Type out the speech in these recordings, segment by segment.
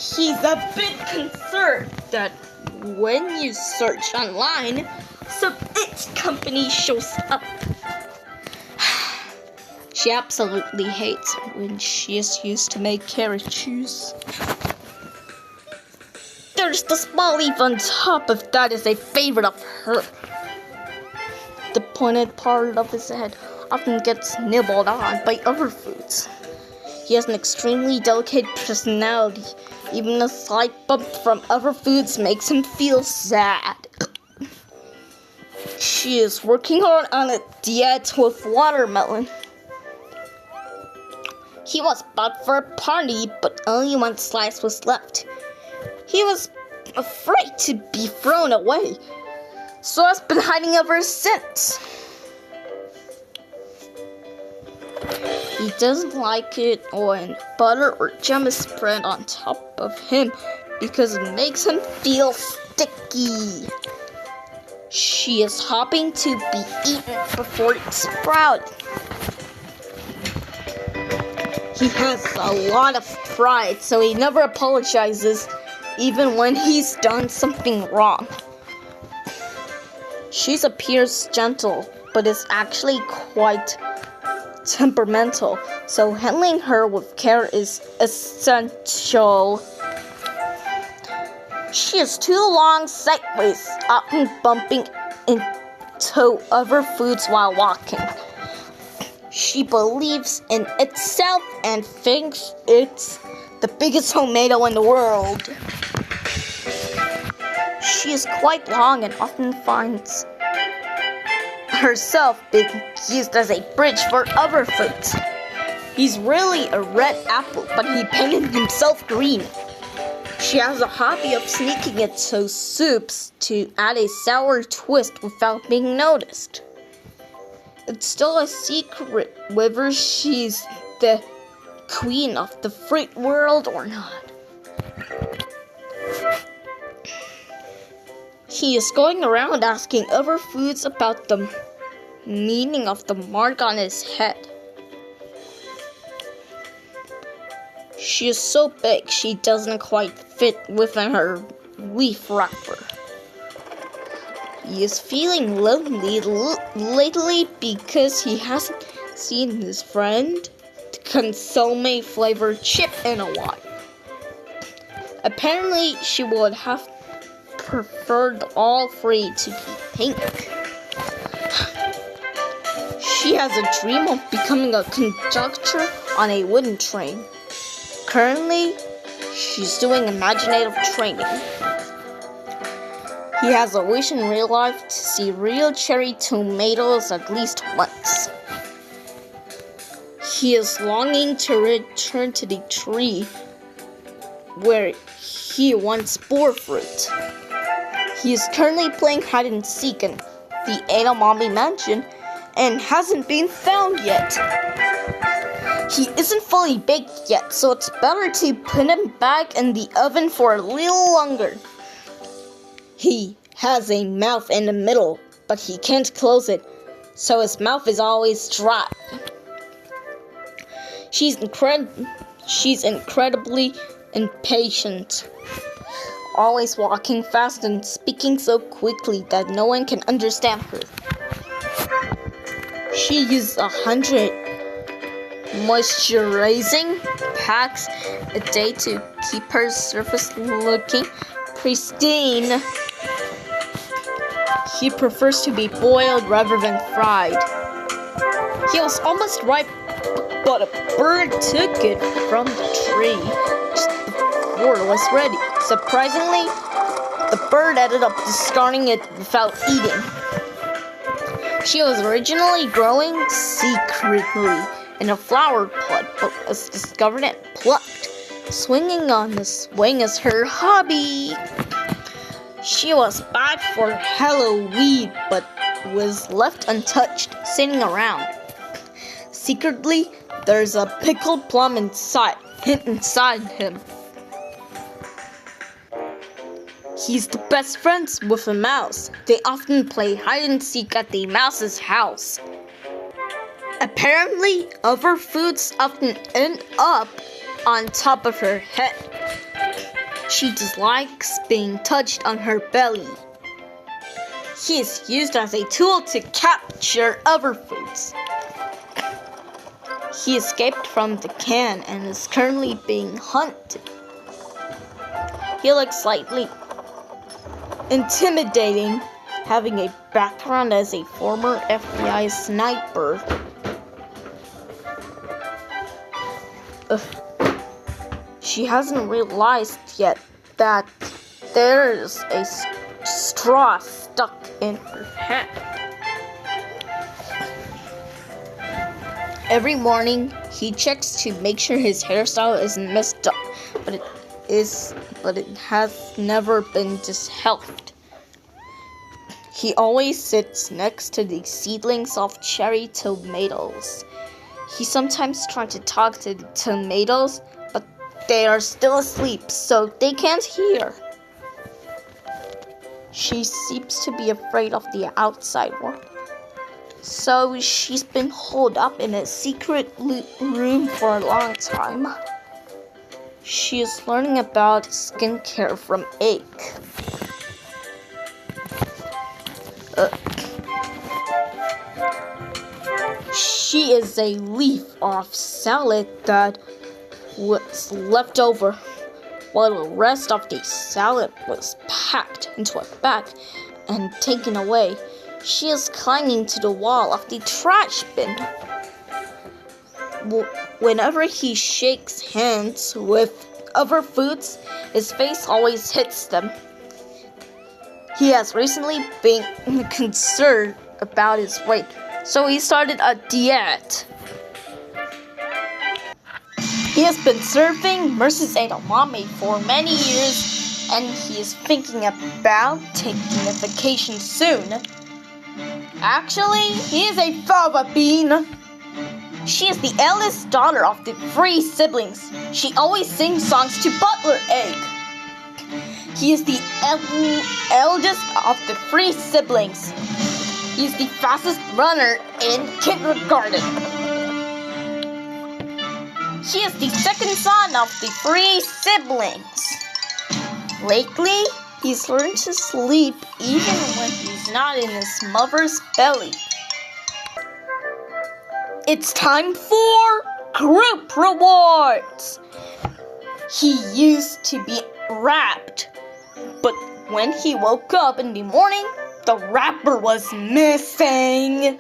He's a bit concerned that when you search online, some it company shows up. She absolutely hates when she is used to make carrot juice. There's the small leaf on top of that is a favorite of her. The pointed part of his head often gets nibbled on by other foods. He has an extremely delicate personality. Even a slight bump from other foods makes him feel sad. She is working hard on a diet with watermelon. He was bought for a party, but only one slice was left. He was afraid to be thrown away, so has been hiding ever since. He doesn't like it when butter or jam is spread on top of him because it makes him feel sticky. She is hoping to be eaten before it's sprouted. He has a lot of pride, so he never apologizes, even when he's done something wrong. She appears gentle, but is actually quite temperamental, so handling her with care is essential. She is too long sideways, often bumping into other foods while walking. She believes in itself and thinks it's the biggest tomato in the world. She is quite long and often finds herself being used as a bridge for other foods. He's really a red apple, but he painted himself green. She has a hobby of sneaking into soups to add a sour twist without being noticed. It's still a secret whether she's the queen of the fruit world or not. He is going around asking other foods about the meaning of the mark on his head. She is so big she doesn't quite fit within her leaf wrapper. He is feeling lonely lately because he hasn't seen his friend, the consomme flavored chip, in a while. Apparently, she would have preferred all three to be pink. She has a dream of becoming a conductor on a wooden train. Currently, she's doing imaginative training. He has a wish in real life to see real cherry tomatoes at least once. He is longing to return to the tree where he once bore fruit. He is currently playing hide and seek in the Edamame mansion and hasn't been found yet. He isn't fully baked yet, so it's better to put him back in the oven for a little longer. He has a mouth in the middle, but he can't close it, so his mouth is always dry. She's incredibly impatient, always walking fast and speaking so quickly that no one can understand her. She uses 100 moisturizing packs a day to keep her surface looking pristine. He prefers to be boiled rather than fried. He was almost ripe, but a bird took it from the tree just before it was ready. Surprisingly, the bird ended up discarding it without eating. She was originally growing secretly in a flower pot, but was discovered and plucked. Swinging on the swing is her hobby. She was bad for Halloween, but was left untouched, sitting around. Secretly, there's a pickled plum hidden inside him. He's the best friends with a mouse. They often play hide and seek at the mouse's house. Apparently, other foods often end up on top of her head. She dislikes being touched on her belly. He is used as a tool to capture other foods. He escaped from the can and is currently being hunted. He looks slightly intimidating, having a background as a former FBI sniper. She hasn't realized yet that there's a straw stuck in her hat. Every morning, he checks to make sure his hairstyle isn't messed up, but it has never been disheveled. He always sits next to the seedlings of cherry tomatoes. He sometimes tries to talk to the tomatoes, but they are still asleep, so they can't hear. She seems to be afraid of the outside world. So she's been holed up in a secret room for a long time. She is learning about skincare from egg. She is a leaf of salad that was left over, while the rest of the salad was packed into a bag and taken away. She is clinging to the wall of the trash bin. Whenever he shakes hands with other foods, his face always hits them. He has recently been concerned about his weight, so he started a diet. He has been serving Mercedes edamame for many years, and he is thinking about taking a vacation soon. Actually, he is a fava bean. She is the eldest daughter of the 3 siblings. She always sings songs to Butler Egg. He is the eldest of the 3 siblings. He is the fastest runner in kindergarten. He is the second son of the 3 siblings. Lately, he's learned to sleep even when he's not in his mother's belly. It's time for group rewards. He used to be wrapped, but when he woke up in the morning, the wrapper was missing.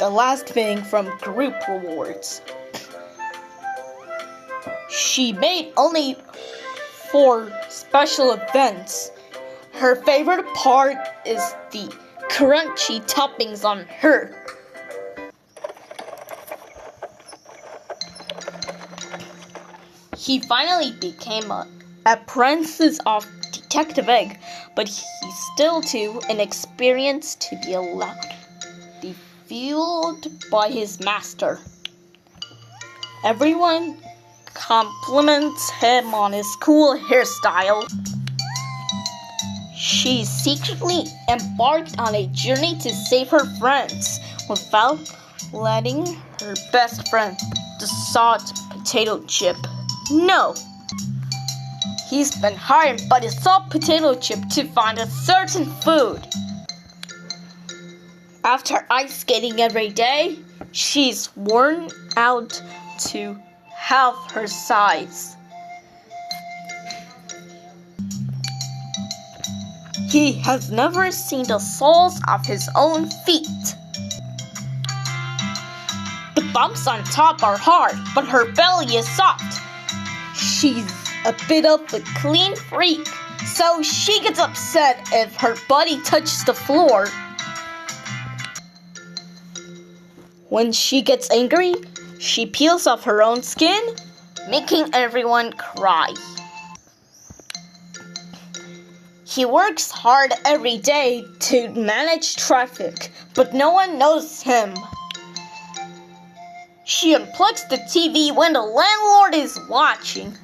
The last thing from group rewards. She made only for special events. Her favorite part is the crunchy toppings on her. He finally became an apprentice of Detective Egg, but he's still too inexperienced to be allowed the field by his master. Everyone compliments him on his cool hairstyle. She secretly embarked on a journey to save her friends without letting her best friend, the salt potato chip, know. He's been hired by the salt potato chip to find a certain food. After ice skating every day, she's worn out to half her size. He has never seen the soles of his own feet. The bumps on top are hard, but her belly is soft. She's a bit of a clean freak, so she gets upset if her body touches the floor. When she gets angry, she peels off her own skin, making everyone cry. He works hard every day to manage traffic, but no one knows him. She unplugs the TV when the landlord is watching.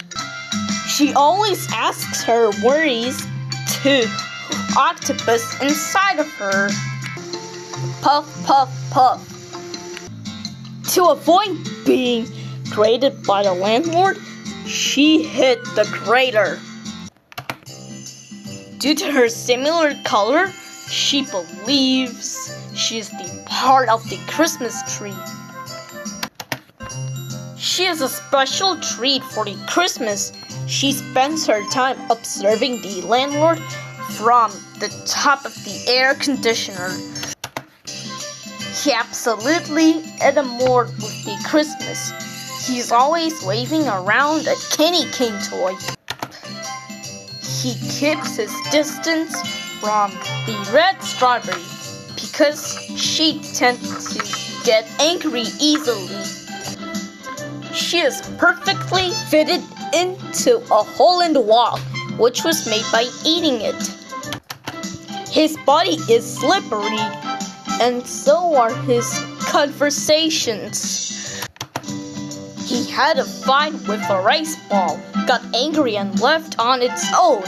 She always asks her worries to octopus inside of her. Puff, puff, puff. To avoid being graded by the landlord, she hit the crater. Due to her similar color, she believes she's the part of the Christmas tree. She is a special treat for the Christmas. She spends her time observing the landlord from the top of the air conditioner. He absolutely enamored with the Christmas. He's always waving around a candy cane toy. He keeps his distance from the red strawberry because she tends to get angry easily. She is perfectly fitted into a hole in the wall, which was made by eating it. His body is slippery, and so are his conversations. He had a fight with a rice ball, got angry and left on its own.